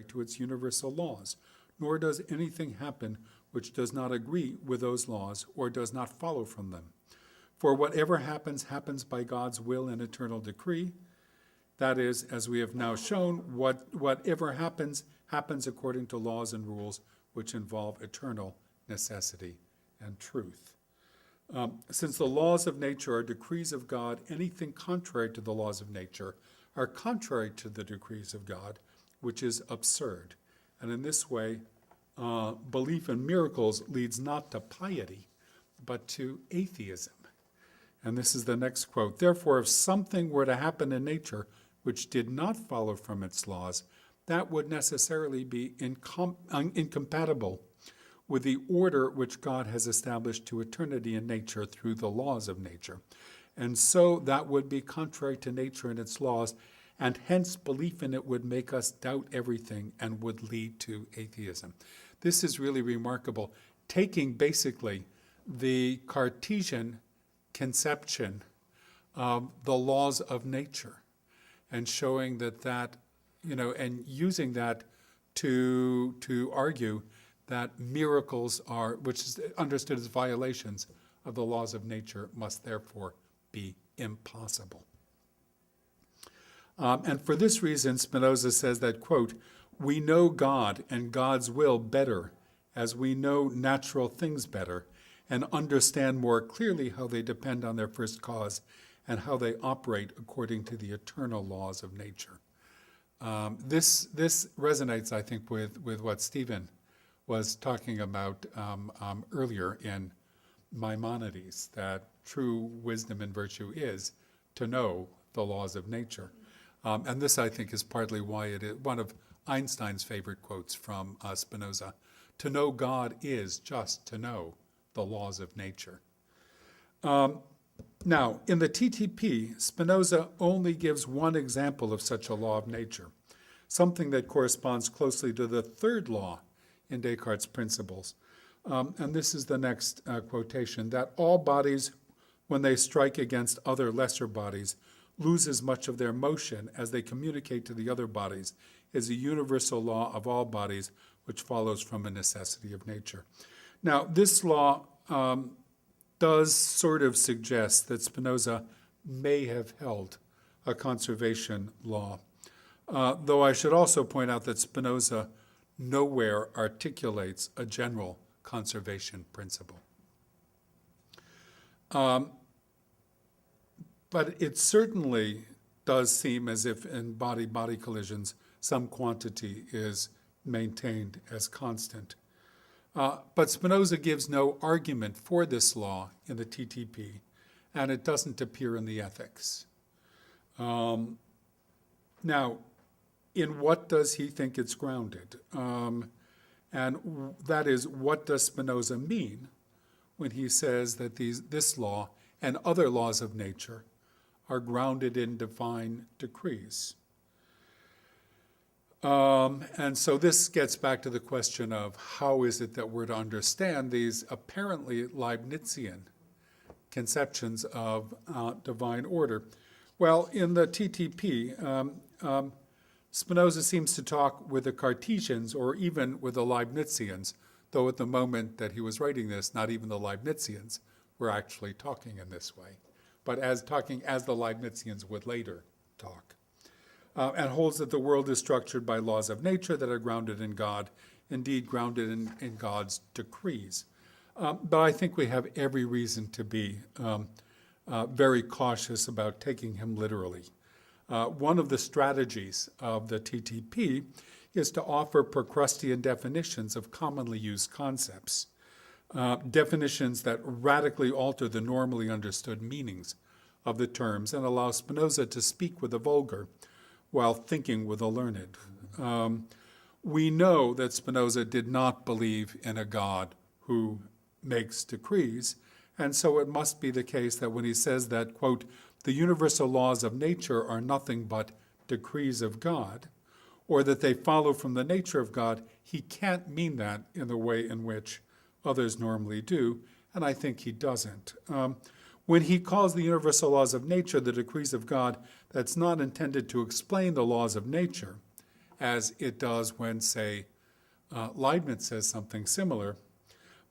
to its universal laws, nor does anything happen which does not agree with those laws or does not follow from them. For whatever happens, happens by God's will and eternal decree. That is, as we have now shown, whatever happens, happens according to laws and rules which involve eternal necessity and truth. Since the laws of nature are decrees of God, anything contrary to the laws of nature are contrary to the decrees of God, which is absurd. And in this way, belief in miracles leads not to piety, but to atheism. And this is the next quote. Therefore, if something were to happen in nature which did not follow from its laws, that would necessarily be incompatible with the order which God has established to eternity in nature through the laws of nature. And so that would be contrary to nature and its laws, and hence belief in it would make us doubt everything and would lead to atheism. This is really remarkable, taking basically the Cartesian conception of the laws of nature and showing that, and using that to argue that miracles are, which is understood as violations of the laws of nature, must therefore be impossible. And for this reason, Spinoza says that, quote, we know God and God's will better as we know natural things better and understand more clearly how they depend on their first cause and how they operate according to the eternal laws of nature. This resonates, I think, with what Stephen was talking about earlier in Maimonides, that true wisdom and virtue is to know the laws of nature. And this, I think, is partly why it is one of Einstein's favorite quotes from Spinoza. To know God is just to know the laws of nature. Now, in the TTP, Spinoza only gives one example of such a law of nature, something that corresponds closely to the third law in Descartes' principles. And this is the next quotation, that all bodies, when they strike against other lesser bodies, lose as much of their motion as they communicate to the other bodies, is a universal law of all bodies, which follows from a necessity of nature. Now, this law does sort of suggest that Spinoza may have held a conservation law, though I should also point out that Spinoza nowhere articulates a general conservation principle. But it certainly does seem as if in body-body collisions, some quantity is maintained as constant. But Spinoza gives no argument for this law in the TTP, and it doesn't appear in the Ethics. Now, in what does he think it's grounded? And that is, what does Spinoza mean when he says that this law and other laws of nature are grounded in divine decrees? And so this gets back to the question of how is it that we're to understand these apparently Leibnizian conceptions of divine order. Well, in the TTP, Spinoza seems to talk with the Cartesians or even with the Leibnizians, though at the moment that he was writing this, not even the Leibnizians were actually talking in this way, but talking as the Leibnizians would later talk. And holds that the world is structured by laws of nature that are grounded in God, indeed grounded in God's decrees. But I think we have every reason to be very cautious about taking him literally. One of the strategies of the TTP is to offer Procrustean definitions of commonly used concepts, definitions that radically alter the normally understood meanings of the terms and allow Spinoza to speak with the vulgar while thinking with the learned. We know that Spinoza did not believe in a God who makes decrees, and so it must be the case that when he says that, quote, the universal laws of nature are nothing but decrees of God, or that they follow from the nature of God, he can't mean that in the way in which others normally do, and I think he doesn't. When he calls the universal laws of nature the decrees of God, that's not intended to explain the laws of nature, as it does when, say, Leibniz says something similar,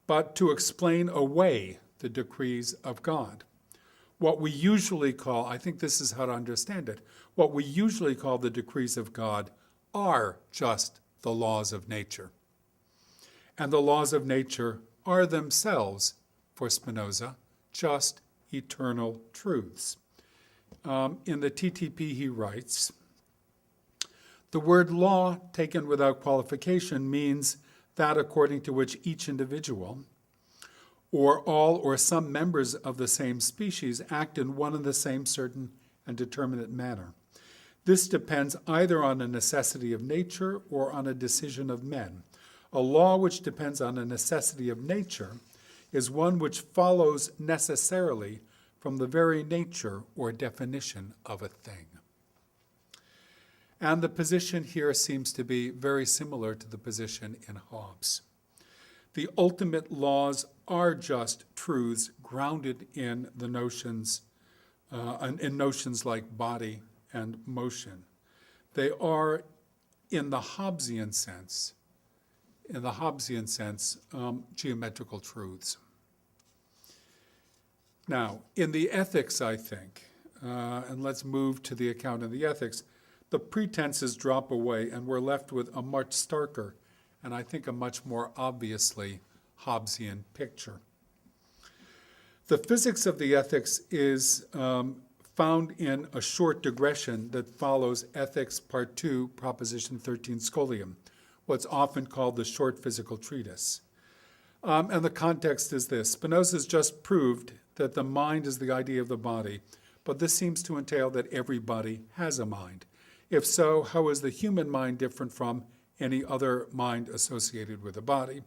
but to explain away the decrees of God. What we usually call, I think this is how to understand it, what we usually call the decrees of God are just the laws of nature. And the laws of nature are themselves, for Spinoza, just eternal truths. In the TTP he writes, the word law taken without qualification means that according to which each individual, or all or some members of the same species, act in one and the same certain and determinate manner. This depends either on a necessity of nature or on a decision of men. A law which depends on a necessity of nature is one which follows necessarily from the very nature or definition of a thing. And the position here seems to be very similar to the position in Hobbes. The ultimate laws are just truths grounded in the notions, in notions like body and motion. They are, in the Hobbesian sense, geometrical truths. Now, in the ethics, I think, and let's move to the account of the ethics, the pretenses drop away and we're left with a much starker and I think a much more obviously Hobbesian picture. The physics of the ethics is found in a short digression that follows Ethics Part 2, Proposition 13 Scholium, what's often called the short physical treatise. And the context is this. Spinoza's just proved that the mind is the idea of the body, but this seems to entail that every body has a mind. If so, how is the human mind different from any other mind associated with a body?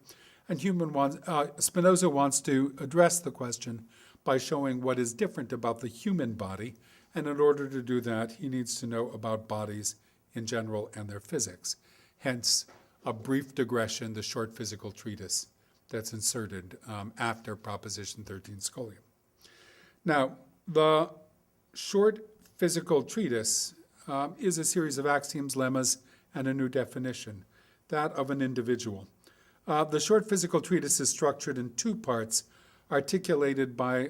And Spinoza wants to address the question by showing what is different about the human body, and in order to do that, he needs to know about bodies in general and their physics. Hence, a brief digression, the short physical treatise that's inserted after Proposition 13 Scholium. Now, the short physical treatise is a series of axioms, lemmas, and a new definition, that of an individual. The short physical treatise is structured in two parts, articulated by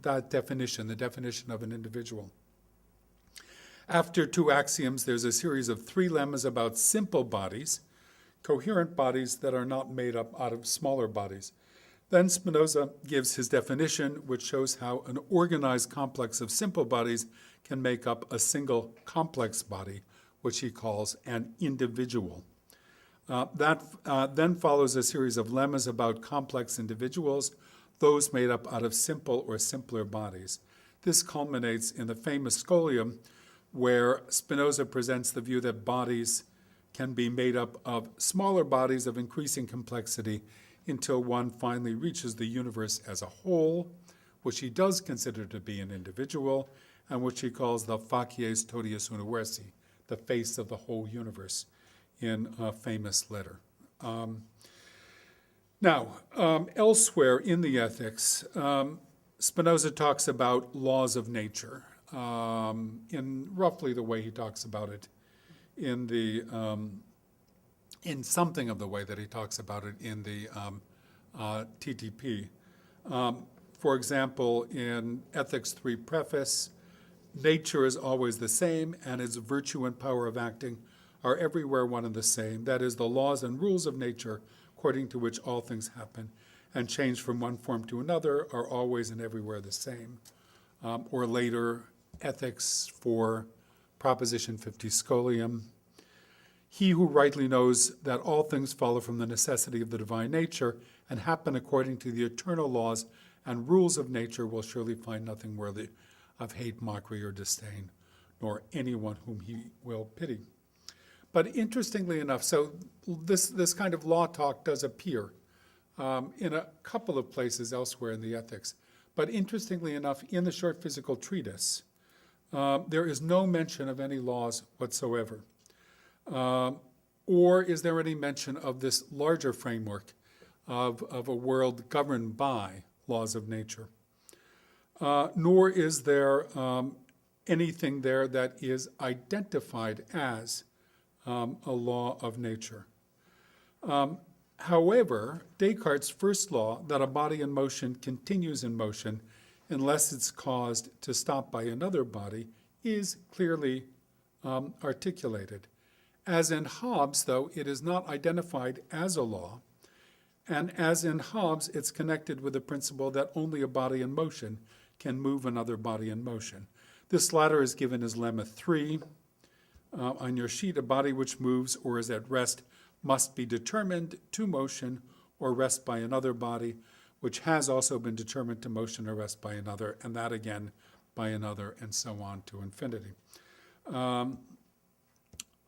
that definition, the definition of an individual. After two axioms, there's a series of three lemmas about simple bodies, coherent bodies that are not made up out of smaller bodies. Then Spinoza gives his definition, which shows how an organized complex of simple bodies can make up a single complex body, which he calls an individual. That then follows a series of lemmas about complex individuals, those made up out of simple or simpler bodies. This culminates in the famous Scholium, where Spinoza presents the view that bodies can be made up of smaller bodies of increasing complexity until one finally reaches the universe as a whole, which he does consider to be an individual, and which he calls the facies totius universi, the face of the whole universe, in a famous letter. Elsewhere in the Ethics, Spinoza talks about laws of nature in roughly the way he talks about it in something of the way that he talks about it in the TTP. For example, in Ethics 3 Preface, nature is always the same, and its virtue and power of acting are everywhere one and the same. That is, the laws and rules of nature, according to which all things happen and change from one form to another, are always and everywhere the same. Or later, Ethics 4, Proposition 50 Scholium. He who rightly knows that all things follow from the necessity of the divine nature and happen according to the eternal laws and rules of nature will surely find nothing worthy of hate, mockery, or disdain, nor anyone whom he will pity. But interestingly enough, so this kind of law talk does appear in a couple of places elsewhere in the Ethics. But interestingly enough, in the short physical treatise, there is no mention of any laws whatsoever. Or is there any mention of this larger framework of a world governed by laws of nature? Nor is there anything there that is identified as a law of nature. However, Descartes' first law, that a body in motion continues in motion unless it's caused to stop by another body, is clearly articulated. As in Hobbes, though, it is not identified as a law, and as in Hobbes, it's connected with the principle that only a body in motion can move another body in motion. This latter is given as lemma 3 on your sheet. A body which moves or is at rest must be determined to motion or rest by another body, which has also been determined to motion or rest by another, and that again by another, and so on to infinity.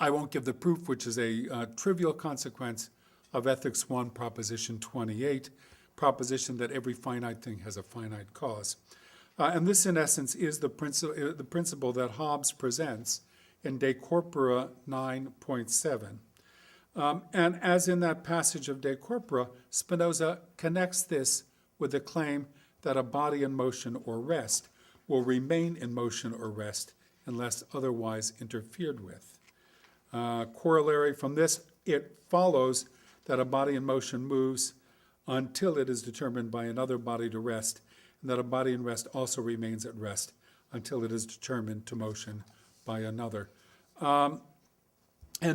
I won't give the proof, which is a trivial consequence of Ethics 1, Proposition 28, proposition that every finite thing has a finite cause. And this, in essence, is the principle that Hobbes presents in De Corpora 9.7. And as in that passage of De Corpora, Spinoza connects this with the claim that a body in motion or rest will remain in motion or rest unless otherwise interfered with. Corollary from this, it follows that a body in motion moves until it is determined by another body to rest, and that a body in rest also remains at rest until it is determined to motion by another. And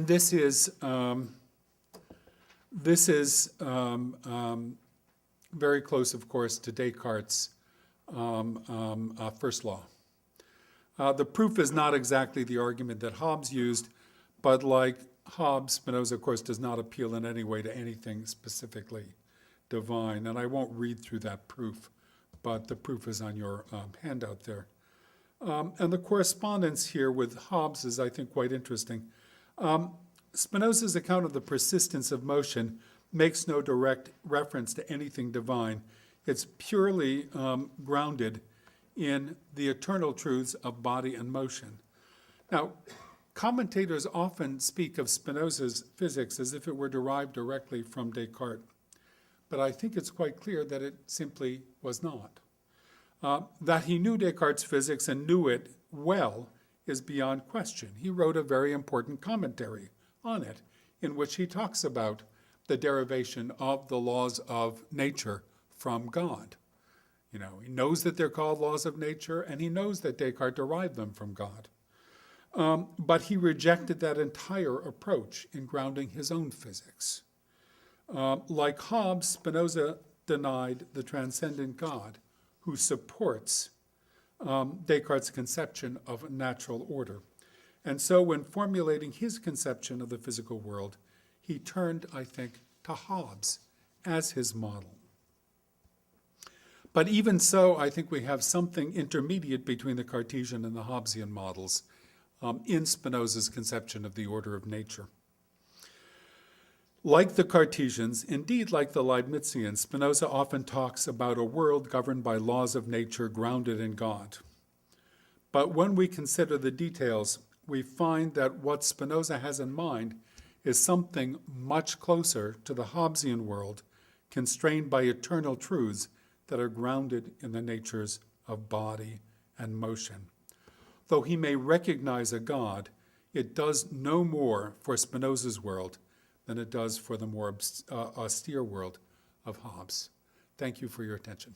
this is very close, of course, to Descartes' first law. The proof is not exactly the argument that Hobbes used, but like Hobbes, Spinoza, of course, does not appeal in any way to anything specifically divine. And I won't read through that proof, but the proof is on your handout there. And the correspondence here with Hobbes is, I think, quite interesting. Spinoza's account of the persistence of motion makes no direct reference to anything divine. It's purely grounded in the eternal truths of body and motion. Now, commentators often speak of Spinoza's physics as if it were derived directly from Descartes, but I think it's quite clear that it simply was not. That he knew Descartes' physics and knew it well is beyond question. He wrote a very important commentary on it in which he talks about the derivation of the laws of nature from God. You know, he knows that they're called laws of nature, and he knows that Descartes derived them from God. But he rejected that entire approach in grounding his own physics. Like Hobbes, Spinoza denied the transcendent God who supports Descartes' conception of natural order. And so when formulating his conception of the physical world, he turned, I think, to Hobbes as his model. But even so, I think we have something intermediate between the Cartesian and the Hobbesian models in Spinoza's conception of the order of nature. Like the Cartesians, indeed like the Leibnizians, Spinoza often talks about a world governed by laws of nature grounded in God. But when we consider the details, we find that what Spinoza has in mind is something much closer to the Hobbesian world, constrained by eternal truths that are grounded in the natures of body and motion. Though he may recognize a God, it does no more for Spinoza's world than it does for the more austere world of Hobbes. Thank you for your attention.